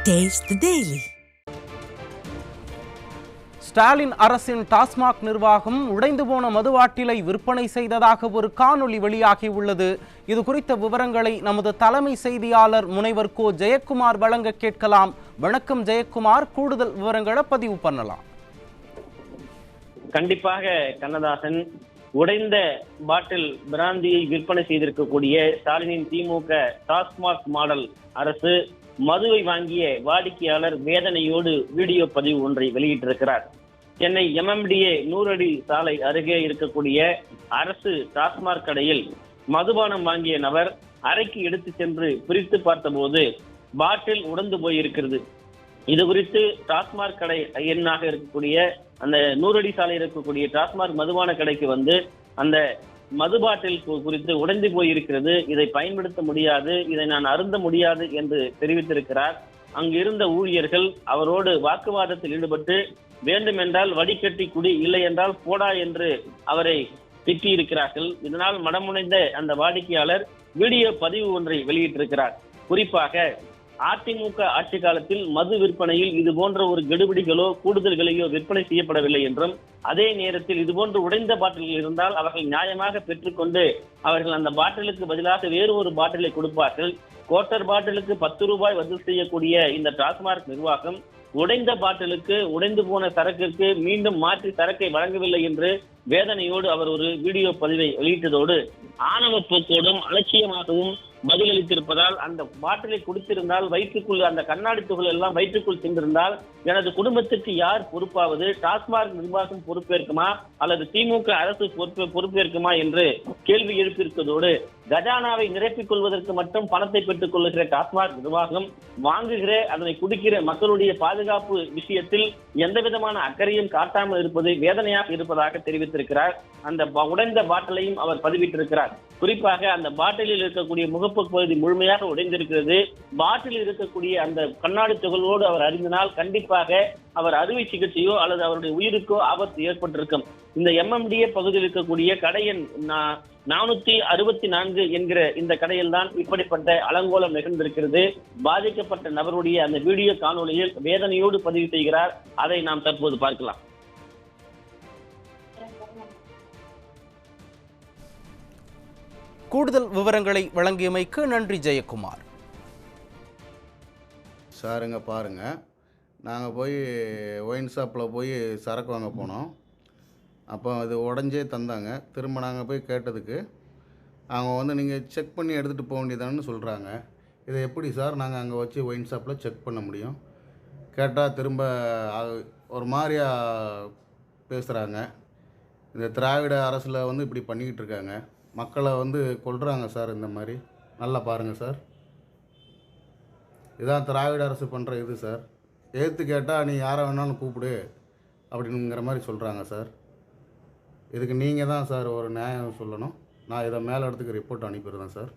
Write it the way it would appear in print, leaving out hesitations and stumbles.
Taste the Daily. Stalin அரசின் டாஸ்மாக் நிர்வாகம் உடைந்து போன மதுவாட்டிலை விற்பனை செய்ததாக ஒரு காணொளி வெளியாகியுள்ளது. இது குறித்த விவரங்களை நமது தலைமை செய்தியாளர் முனைவர் கோ ஜெயக்குமார் வழங்க கேட்கலாம். வணக்கம் ஜெயக்குமார், கூடுதல் விவரங்களை பதிவு பண்ணலாம். கண்டிப்பாக கண்ணதாசன், உடைந்த பாட்டில் பிராந்தியை விற்பனை செய்திருக்கக்கூடிய ஸ்டாலினின் திமுக டாஸ்மாக் மாடல் அரசு மதுவை வாங்கிய வாடிக்கையாளர் வேதனையோடு வீடியோ பதிவு ஒன்றை வெளியிட்டிருக்கிறார். சென்னை MMDA 100 அடி சாலை அருகே இருக்கக்கூடிய அரசு டாஸ்மாக் கடையில் மதுபானம் வாங்கிய நபர் அறைக்கு எடுத்து சென்று பிரித்து பார்த்தபோது பாட்டில் உடைந்து போயிருக்கிறது. இது குறித்து டாஸ்மாக் கடை எண்ணாக இருக்கக்கூடிய அந்த 100 அடி சாலை இருக்கக்கூடிய டாஸ்மாக் மதுபான கடைக்கு வந்து அந்த மது பாட்டில் குறித்து உடைந்து போயிருக்கிறது, இதை பயன்படுத்த முடியாது, இதை நான் அருந்த முடியாது என்று தெரிவித்திருக்கிறார். அங்கு இருந்த ஊழியர்கள் அவரோடு வாக்குவாதத்தில் ஈடுபட்டு வேண்டுமென்றால் வடிகட்டி குடி, இல்லை என்றால் போடா என்று அவரை திட்டியிருக்கிறார்கள். இதனால் மனமுனைந்த அந்த வாடிக்கையாளர் வீடியோ பதிவு ஒன்றை வெளியிட்டிருக்கிறார். குறிப்பாக அதிமுக ஆட்சி காலத்தில் மது விற்பனையில் இது போன்ற ஒரு கெடுபிடிகளோ கூடுதல்களையோ விற்பனை செய்யப்படவில்லை என்றும், அதே நேரத்தில் இது போன்று உடைந்த பாட்டில்கள் இருந்தால் அவர்கள் நியாயமாக பெற்றுக்கொண்டு அவர்கள் அந்த பாட்டிலுக்கு பதிலாக வேறு ஒரு பாட்டிலை கொடுப்பார்கள். குவார்ட்டர் பாட்டிலுக்கு 10 ரூபாய் வசூல் செய்யக்கூடிய இந்த டாஸ்மாக் நிர்வாகம் உடைந்த பாட்டிலுக்கு, உடைந்து போன சரக்கிற்கு மீண்டும் மாற்றி சரக்கை வழங்கவில்லை என்று வேதனையோடு அவர் ஒரு வீடியோ பதிவை வெளியிட்டதோடு ஆணவ போக்கோடும் அலட்சியமாகவும் பதிலளித்திருப்பதால் அந்த பாட்டிலை குடித்திருந்தால் வயிற்றுக்குள் அந்த கண்ணாடி துகள் எல்லாம் வயிற்றுக்குள் சென்றிருந்தால் எனது குடும்பத்திற்கு யார் பொறுப்பாவது? டாஸ்மாக் நிர்வாகம் பொறுப்பேற்குமா அல்லது திமுக அரசு பொறுப்பேற்குமா என்று கேள்வி எழுப்பியிருப்பதோடு, கஜானாவை நிரப்பிக் கொள்வதற்கு மட்டும் பணத்தை பெற்றுக் கொள்ளுகிற டாஸ்மாக் நிர்வாகம் வாங்குகிற அதனை குடிக்கிற மக்களுடைய பாதுகாப்பு விஷயத்தில் எந்த விதமான அக்கறையும் காட்டாமல் இருப்பது வேதனையாக இருப்பதாக தெரிவித்திருக்கிறார். அந்த உடைந்த பாட்டிலையும் அவர் பதிவிட்டிருக்கிறார். குறிப்பாக அந்த பாட்டிலில் இருக்கக்கூடிய முகப்பு பகுதி முழுமையாக உடைந்திருக்கிறது. பாட்டிலில் இருக்கக்கூடிய அந்த கண்ணாடி துகளோடு அவர் அறிந்தினால் கண்டிப்பாக அவர் அறுவை சிகிச்சையோ அல்லது அவருடைய உயிருக்கோ ஆபத்து ஏற்பட்டிருக்கும். இந்த MMDA பகுதியில் இருக்கக்கூடிய கடையின் 464 என்கிற இந்த கடையில் தான் இப்படிப்பட்ட அலங்கோலம் நிகழ்ந்திருக்கிறது. பாதிக்கப்பட்ட நபருடைய அந்த வீடியோ காணொலியில் வேதனையோடு பதிவு செய்கிறார். அதை நாம் தற்போது பார்க்கலாம். கூடுதல் விவரங்களை வழங்கியமைக்கு நன்றி ஜெயக்குமார். சாருங்க பாருங்கள், நாங்கள் போய் ஒயின் ஷாப்பில் போய் சரக்கு வாங்க போனோம். அப்போ அது உடஞ்சே தந்தாங்க. திரும்ப நாங்கள் போய் கேட்டதுக்கு அவங்க வந்து நீங்கள் செக் பண்ணி எடுத்துகிட்டு போக வேண்டியதானு சொல்கிறாங்க. இதை எப்படி சார் நாங்கள் அங்கே வச்சு ஒயின் ஷாப்பில் செக் பண்ண முடியும்? கேட்டால் திரும்ப ஒரு மாதிரியா பேசுகிறாங்க. இந்த திராவிட அரசில் வந்து இப்படி பண்ணிக்கிட்டு இருக்காங்க, மக்களை வந்து கொல்றாங்க சார். இந்த மாதிரி நல்லா பாருங்கள் சார், இதான் திராவிட அரசு பண்ணுற இது சார். ஏற்று கேட்டால் நீ யாரை வேணாலும் கூப்பிடு அப்படிங்கிற மாதிரி சொல்கிறாங்க சார். இதுக்கு நீங்கள் தான் சார் ஒரு நியாயம் சொல்லணும். நான் இதை மேல் இடத்துக்கு ரிப்போர்ட் அனுப்பிடுறேன் சார்.